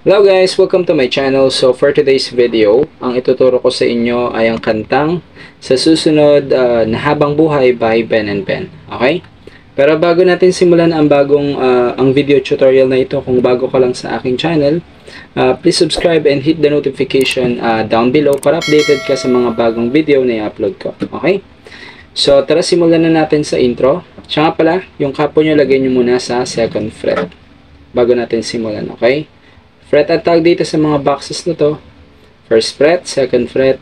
Hello guys! Welcome to my channel. So for today's video, ang ituturo ko sa inyo ay ang kantang Sa Susunod na Habang Buhay by Ben and Ben. Okay? Pero bago natin simulan ang ang video tutorial na ito, kung bago ka lang sa aking channel, please subscribe and hit the notification down below para updated ka sa mga bagong video na i-upload ko. Okay? So tara, simulan na natin sa intro. Siya nga pala, yung capo nyo lagay nyo muna sa 2nd fret bago natin simulan. Okay? Fret at tag dito sa mga boxes na to: 1st fret, 2nd fret,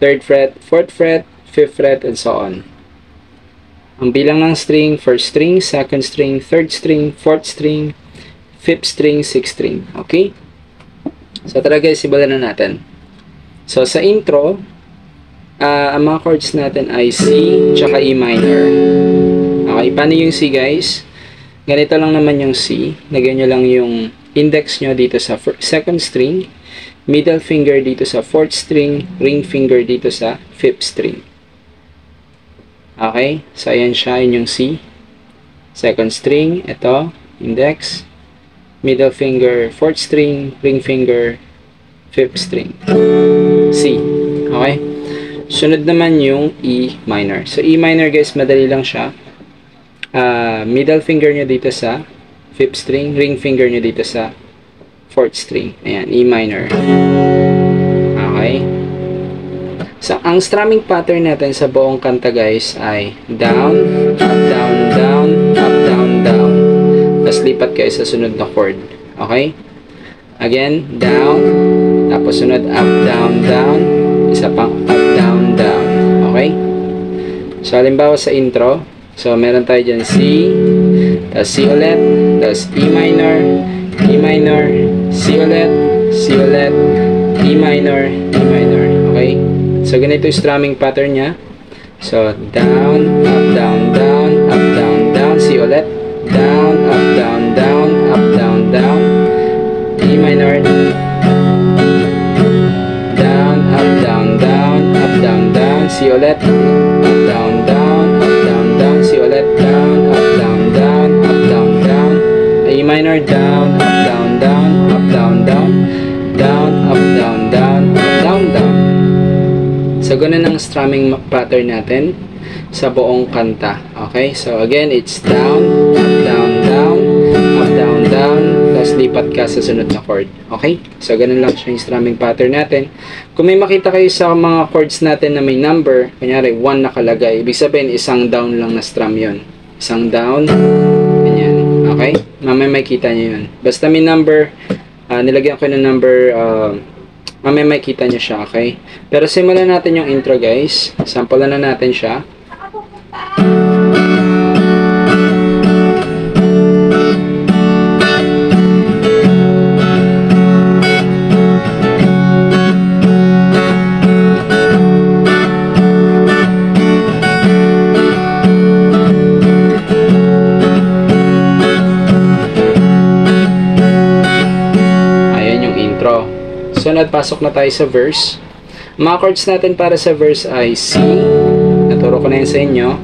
3rd fret, 4th fret, 5th fret, and so on. Ang bilang ng string: 1st string, 2nd string, 3rd string, 4th string, 5th string, 6th string. Okay? So tara guys, simulan na natin. So sa intro, ang mga chords natin ay C tsaka E minor. Okay, paano yung C guys? Ganito lang naman yung C. Lagyan nyo lang yung index nyo dito sa 2nd string, middle finger dito sa 4th string, ring finger dito sa 5th string. Okay, so ayan siya, yun yung C. 2nd string, ito, index, middle finger, 4th string, ring finger, 5th string. C. Okay? Sunod naman yung E minor. So E minor guys, madali lang siya. Middle finger nyo dito sa 5th string, ring finger nyo dito sa 4th string. Ayan, E minor. Okay. So, ang strumming pattern natin sa buong kanta guys ay down, up, down, down, up, down, down. Tapos lipat kayo sa sunod na chord. Okay? Again, down, tapos sunod up, down, down. Isa pang up, down, down. Okay? So, halimbawa sa intro, so meron tayo dyan C, tapos C ulit, tapos E minor, E minor, C ulit, C ulit, E minor, E minor. Okay? So, ganito yung strumming pattern niya. So, down, up, down, down, up, down, down, C ulit, down, up, down, down, up, down, down, E minor, down, up, down, down, up, down, down, C ulit, up, down, down, up, down, down, C ulit, down, up, down, down, up, down, down, E minor, down, up, down, down, up, down, down, down, up, down, down, up, down, down. So, ganun ang strumming pattern natin sa buong kanta. Okay? So, again, it's down, up, down, down, up, down, down, tapos lipat ka sa sunod na chord. Okay? So, ganun lang siya yung strumming pattern natin. Kung may makita kayo sa mga chords natin na may number, kunyari 1 nakalagay, ibig sabihin isang down lang na strum yun. Isang down, ganyan. Okay? Mamaya makita nyo yun. Basta may number, nilagyan ko ng number, mamaya makita nyo siya. Okay? Pero simulan natin yung intro guys. Samplean na natin siya. Sunod, pasok na tayo sa verse. Mga chords natin para sa verse ay C, naturo ko na yun sa inyo.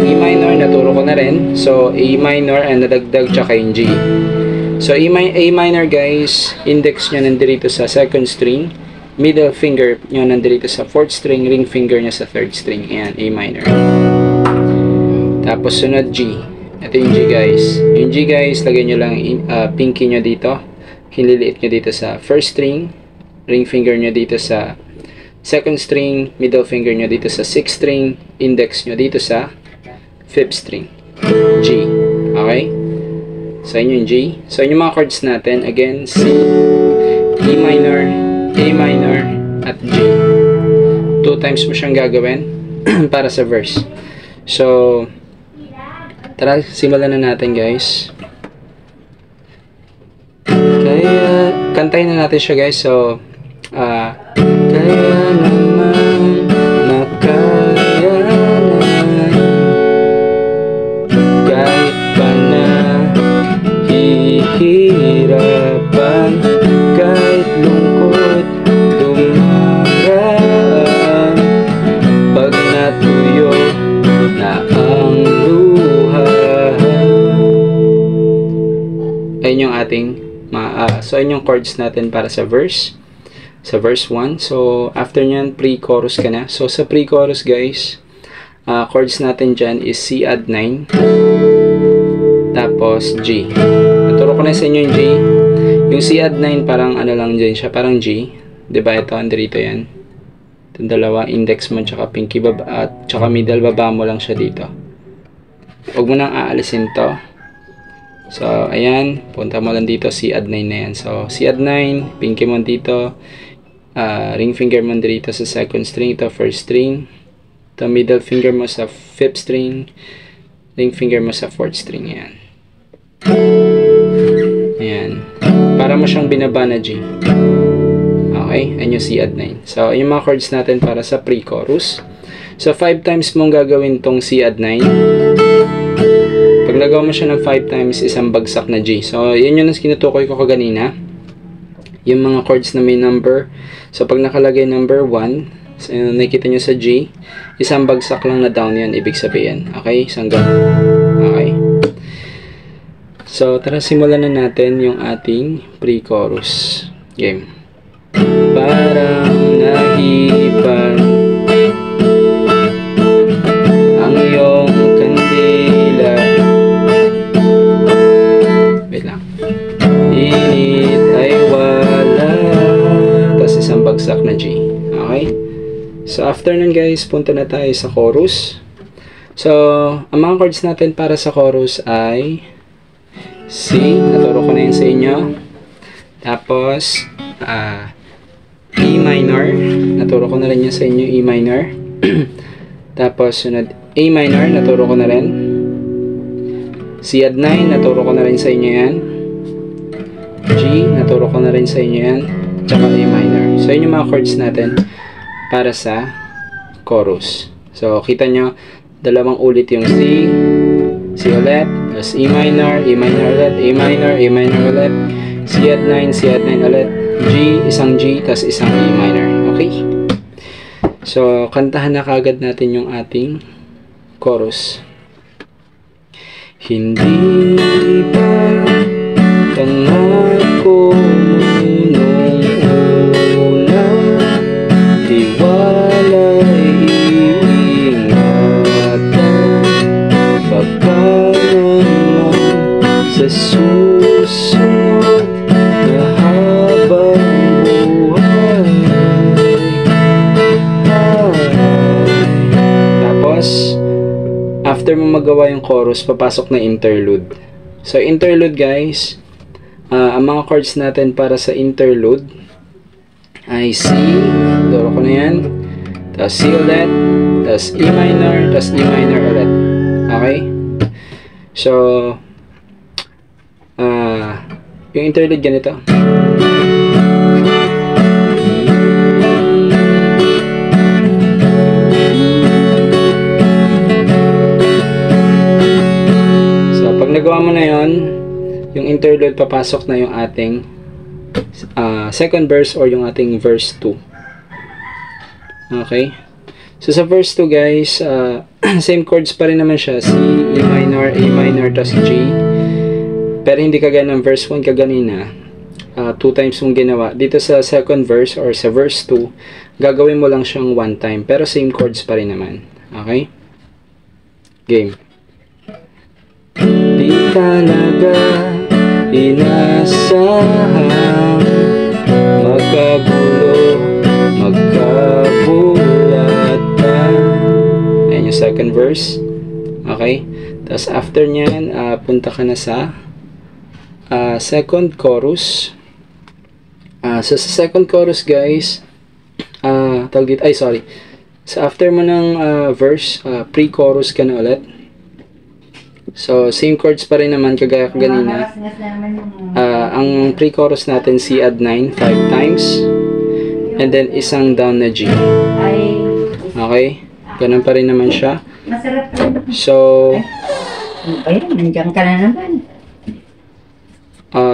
E minor, naturo ko na rin. So, A minor and nadagdag tsaka yung G. So, A minor guys, index nyo nandito sa 2nd string, middle finger nyo nandito sa 4th string, ring finger nyo sa 3rd string. Ayan, A minor. Tapos sunod G. Ito yung G guys. Yung G guys, lagay nyo lang pinky nyo dito. Kinliliit nyo dito sa 1st string, ring finger nyo dito sa 2nd string, middle finger nyo dito sa 6th string, index nyo dito sa 5th string. G. Okay? So, yun yung G. So, yun yung mga chords natin. Again, C, E minor, A minor, at G. 2 times mo siyang gagawin para sa verse. So, tara, simulan na natin guys. Kaya, kantahin na natin siya guys. So, kaya naman nakayanan kahit pa na hihirapan, kahit lungkot dumaraan, pag natuyo na ang luha. Ayun yung ating So, yun yung chords natin para sa verse. Sa verse 1. So, after nyan, pre-chorus ka na. So, sa pre-chorus, guys, chords natin dyan is C add 9. Tapos, G. Naturo ko na sa inyo yung G. Yung C add 9, parang ano lang dyan siya. Parang G. Diba ito? Andito yan. Itong dalawa. Index mo, tsaka pinky baba, at tsaka middle baba mo lang siya dito. Huwag mo nang aalisin to. So, ayan. Punta mo lang dito. C add 9 na yan. So, C add 9. Pinky mo dito. Ring finger mo dito sa second string. Ito, first string. Ito, middle finger mo sa fifth string. Ring finger mo sa fourth string. Ayan. Ayan. Para mo siyang binaba na G. Okay? Ayan yung C add 9. So, yung mga chords natin para sa pre-chorus. So, 5 times mong gagawin tong C add 9. Pag nagawa mo siya ng 5 times, isang bagsak na G. So, yun yung kinutukoy ko kaganina. Yung mga chords na may number. So, pag nakalagay number 1, so, nakikita nyo sa G, isang bagsak lang na down yan, ibig sabihin. Okay? Isang ganun. Okay? So, tara simulan na natin yung ating pre-chorus game. Parang nahipan ang iyong kandila. Wait lang. Init ay wala. Tapos isang bagsak na G. Okay? So, after nun guys, punta na tayo sa chorus. So, ang mga chords natin para sa chorus ay C. Naturo ko na yun sa inyo. Tapos, E minor. Naturo ko na rin yun sa inyo, E minor. Tapos, sunod, A minor. Naturo ko na rin. C add 9. Naturo ko na rin sa inyo yan. G. Naturo ko na rin sa inyo yan. Tsaka A minor. So, yun yung mga chords natin para sa chorus. So, kita nyo, dalawang ulit yung C, C ulit, tapos E minor ulit, A minor ulit, C add 9 ulit, G, isang G, tapos isang E minor. Okay? So, kantahan na kagad natin yung ating chorus. Hindi ba pangako nung una, tiwala'y ingatan, baka naman sa susunod na habang buhay. Tapos, after mo magawa yung chorus, papasok na interlude. So, interlude guys, ang mga chords natin para sa interlude ay C, duro ko na yan, tapos C ulit, tapos E minor, tapos E minor ulit. Okay? So, yung interlude ganito. So, pag nagawa mo na yon, yung interlude, papasok na yung ating second verse or yung ating verse 2. Okay? So, sa verse 2 guys, same chords pa rin naman siya. C, E minor, A minor, tas G. Pero hindi kagaya ng verse 1 kaganina. 2 times mong ginawa. Dito sa second verse or sa verse 2, gagawin mo lang siyang 1 time. Pero same chords pa rin naman. Okay? Game. Di talaga inasahang magkagulo, magkabulatan. Ayan yung second verse. Okay? Tapos after nyan, punta ka na sa second chorus. So sa second chorus guys, tawag dito, ay sorry. So after mo ng verse, pre-chorus ka na ulit. So, same chords pa rin naman kagaya kanina. Ang pre-chorus natin, C add 9, 5 times. And then, isang down na G. Okay? Ganun pa rin naman siya. So, nandiyan ka na naman.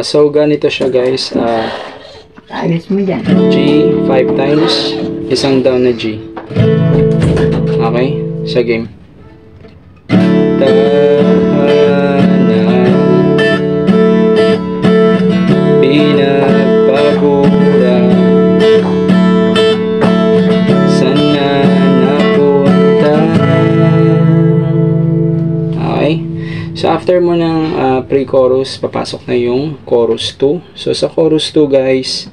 So, ganito siya guys. Ayos mo dyan. G, 5 times. Isang down na G. Okay? Sa game. So, after mo ng pre-chorus, papasok na yung chorus 2. So, sa chorus 2, guys,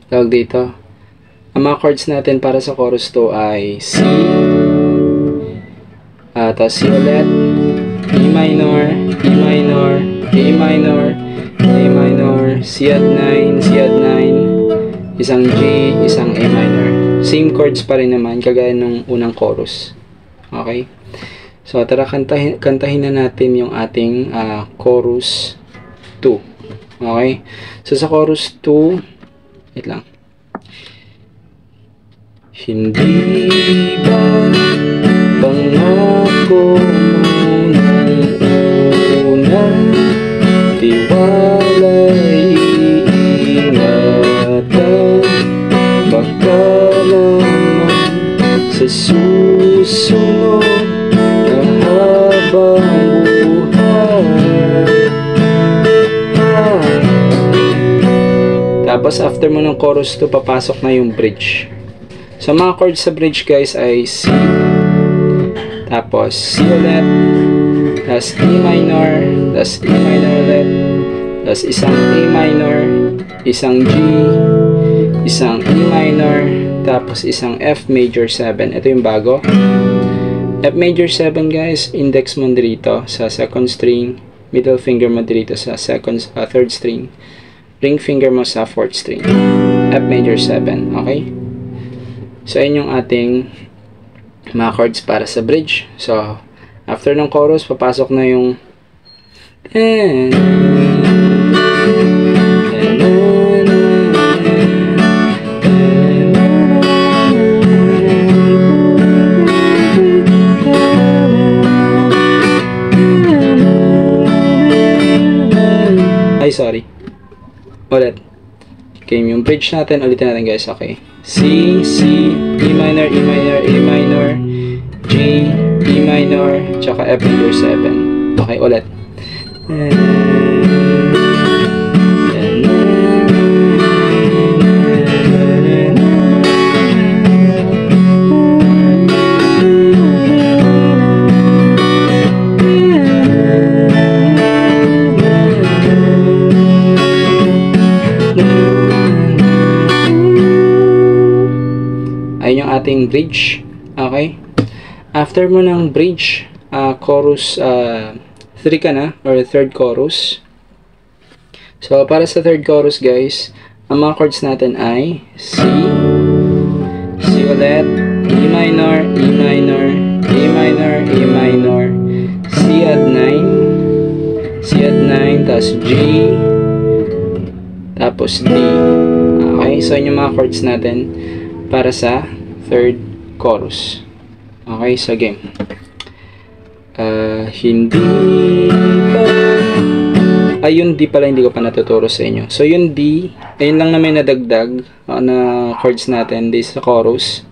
tawag dito, ang mga chords natin para sa chorus 2 ay C, tapos C ulit, E minor, E minor, A minor, A minor, C add 9, C add 9, isang G, isang A minor. Same chords pa rin naman, kagaya nung unang chorus. Okay? So, tara kantahin na natin yung ating chorus 2. Okay? So, sa chorus 2, wait lang. Hindi ba pangako mo nung una, tiwala'y iingatan, baka naman sa susunod na habang buhay. Tapos after mo ng chorus 2, papasok na yung bridge. So mga chords sa bridge, guys, ay C, tapos C ulit, tapos E minor, tapos E minor ulit, tapos isang A minor, isang G, isang E minor, tapos isang F major 7. Ito yung bago. F major 7, guys, index mo dito sa second string, middle finger mo dito sa third string, ring finger mo sa fourth string. F major 7, okay? So, ayun yung ating mga chords para sa bridge. So, after ng chorus, papasok na yung ay, sorry. Ulit. Okay, yung bridge natin, ulitin natin, guys. Okay. C, C, E minor, E minor, A minor, G, E minor, tsaka F major 7. Okay, ulit. Ayun yung ating bridge. Okay? After mo ng bridge, chorus 3 ka na, or third chorus. So, para sa third chorus, guys, ang mga chords natin ay C, C ulit, E minor, E minor, A minor, A minor, C add 9, C add 9, tapos G, tapos D. Okay? So, yun yung mga chords natin para sa third chorus. Okay, sa game. Hindi pa. Ayun, D pala, hindi ko pa natuturo sa inyo. So, yung D, ayun lang na may nadagdag na chords natin, D sa chorus.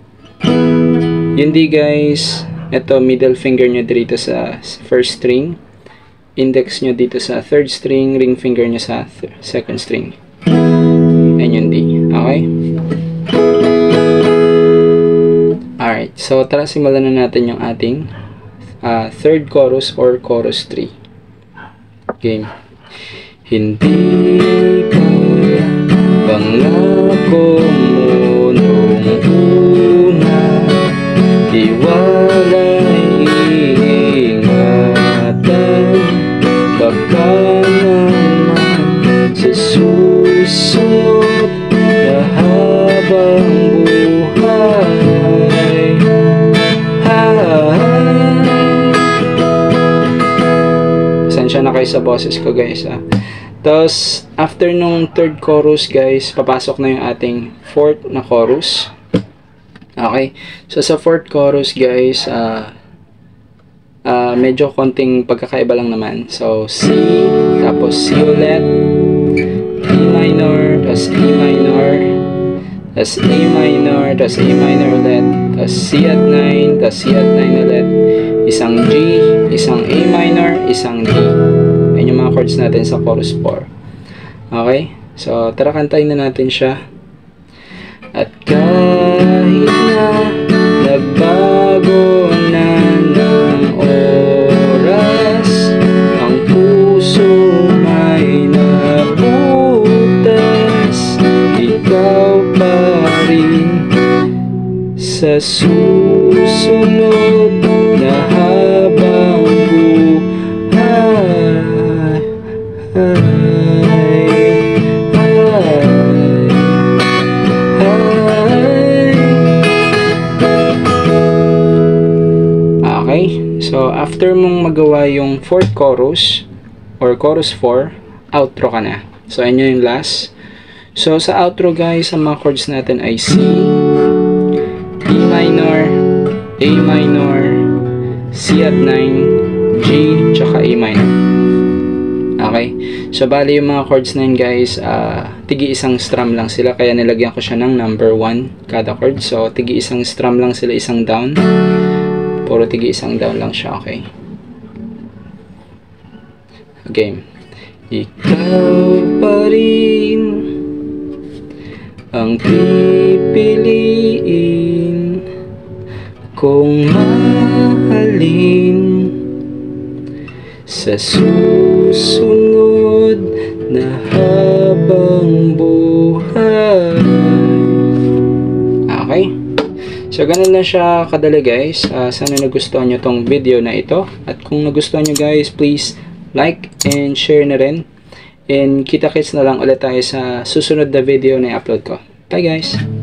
Yung D, guys, ito, middle finger nyo dito sa first string. Index nyo dito sa third string, ring finger nyo sa second string. Ayun yung D. Okay? Alright, so tara simulan na natin yung ating third chorus or chorus 3. Game. Hindi ka pangako mo nung una, iwala'y ingatan, baka naman sa susunod na habang buhay. Pasensya na kayo sa boses ko, guys. Tapos, after nung third chorus, guys, papasok na yung ating fourth na chorus. Okay? So, sa fourth chorus, guys, medyo konting pagkakaiba lang naman. So, C, tapos C ulit, E minor, tapos E minor, tapos A minor, tapos A minor ulit, tapos C add 9, tapos C add 9 ulit, isang G, isang A minor, isang D. Ayan yung mga chords natin sa chorus 4. Okay? So, tara kantahin na natin siya. At kahit na nagbago na sa susunod na habang buhay. Okay, so after mong magawa yung fourth chorus or chorus 4, outro ka na. So ayun yung last. So sa outro guys, ang mga chords natin ay C, E minor, A minor, C at 9, G, tsaka A minor. Okay, so bali yung mga chords na yun guys, tigi isang strum lang sila, kaya nilagyan ko siya ng number 1 kada chord. So tigi isang strum lang sila, isang down, puro tigi isang down lang siya. Okay, game. Ikaw pa rin ang pipiliin kong mahalin sa susunod na habang buhay. Okay, so ganun lang siya kadali guys. Sana nagustuhan nyo tong video na ito, at kung nagustuhan nyo guys, please like and share na rin. And kita-kits na lang ulit tayo sa susunod na video na i-upload ko. Bye guys!